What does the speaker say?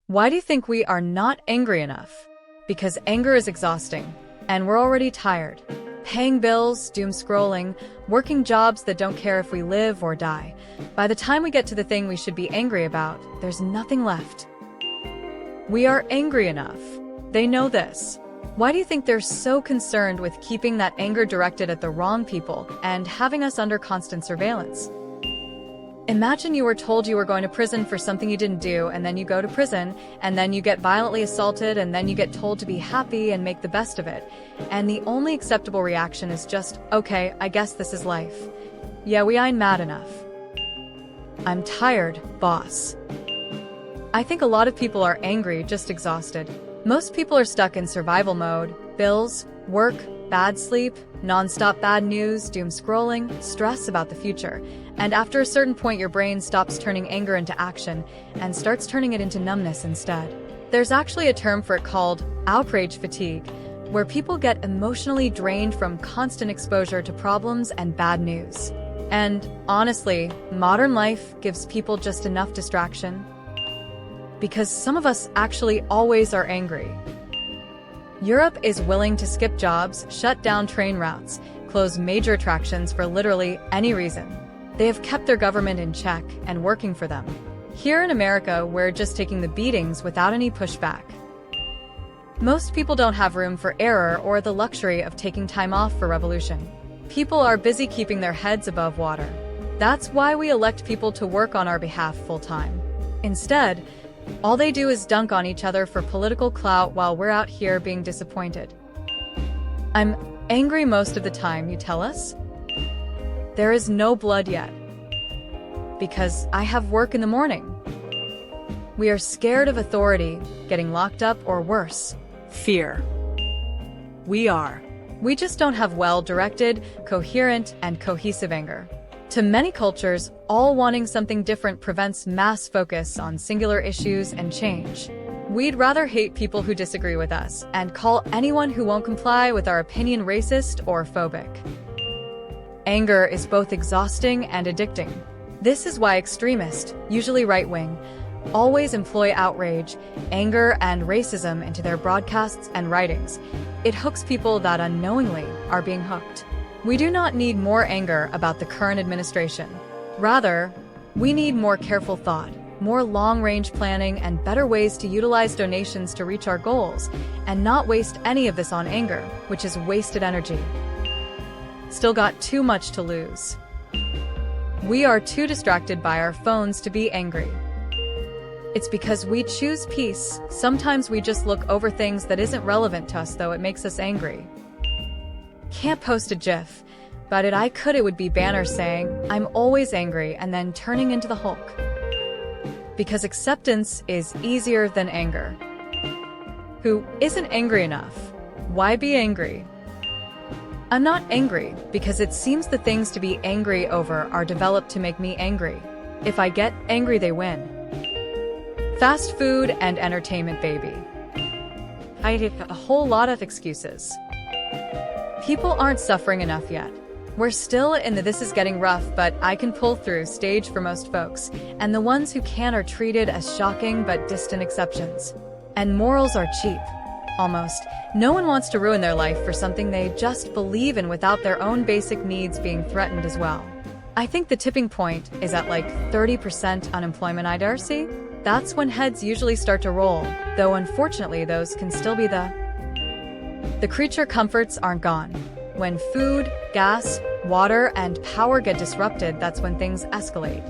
Why do you think we are not angry enough? Because anger is exhausting, and we're already tired. Paying bills, doom scrolling, working jobs that don't care if we live or die. By the time we get to the thing we should be angry about, there's nothing left. We are angry enough. They know this. Why do you think they're so concerned with keeping that anger directed at the wrong people and having us under constant surveillance? Imagine you were told you were going to prison for something you didn't do, and then you go to prison, and then you get violently assaulted, and then you get told to be happy and make the best of it. And the only acceptable reaction is just, okay, I guess this is life. Yeah, we ain't mad enough. I'm tired, boss. I think a lot of people are angry, just exhausted. Most people are stuck in survival mode. Bills, work, bad sleep, non-stop bad news, doom scrolling, stress about the future. And after a certain point, your brain stops turning anger into action and starts turning it into numbness instead. There's actually a term for it called outrage fatigue, where people get emotionally drained from constant exposure to problems and bad news. And honestly, modern life gives people just enough distraction. Because some of us actually always are angry. Europe is willing to skip jobs, shut down train routes, close major attractions for literally any reason. They have kept their government in check and working for them. Here in America, we're just taking the beatings without any pushback. Most people don't have room for error or the luxury of taking time off for revolution. People are busy keeping their heads above water. That's why we elect people to work on our behalf full-time. Instead, all they do is dunk on each other for political clout while we're out here being disappointed. I'm angry most of the time, you tell us? There is no blood yet. Because I have work in the morning. We are scared of authority, getting locked up, or worse, fear. We are. We just don't have well-directed, coherent, and cohesive anger. To many cultures, all wanting something different prevents mass focus on singular issues and change. We'd rather hate people who disagree with us and call anyone who won't comply with our opinion racist or phobic. Anger is both exhausting and addicting. This is why extremists, usually right-wing, always employ outrage, anger, and racism into their broadcasts and writings. It hooks people that unknowingly are being hooked. We do not need more anger about the current administration. Rather, we need more careful thought, more long-range planning, and better ways to utilize donations to reach our goals, and not waste any of this on anger, which is wasted energy. Still got too much to lose. We are too distracted by our phones to be angry. It's because we choose peace. Sometimes we just look over things that isn't relevant to us, though it makes us angry. Can't post a GIF, but if I could, it would be banners saying, "I'm always angry," and then turning into the Hulk. Because acceptance is easier than anger. Who isn't angry enough? Why be angry? I'm not angry because it seems the things to be angry over are developed to make me angry. If I get angry, they win. Fast food and entertainment, baby. I have a whole lot of excuses. People aren't suffering enough yet. We're still in the "this is getting rough, but I can pull through" stage for most folks, and the ones who can are treated as shocking but distant exceptions. And morals are cheap. Almost. No one wants to ruin their life for something they just believe in without their own basic needs being threatened as well. I think the tipping point is at like 30% unemployment, I dare say. That's when heads usually start to roll, though unfortunately those can still be the creature comforts aren't gone. When food, gas, water, and power get disrupted, that's when things escalate.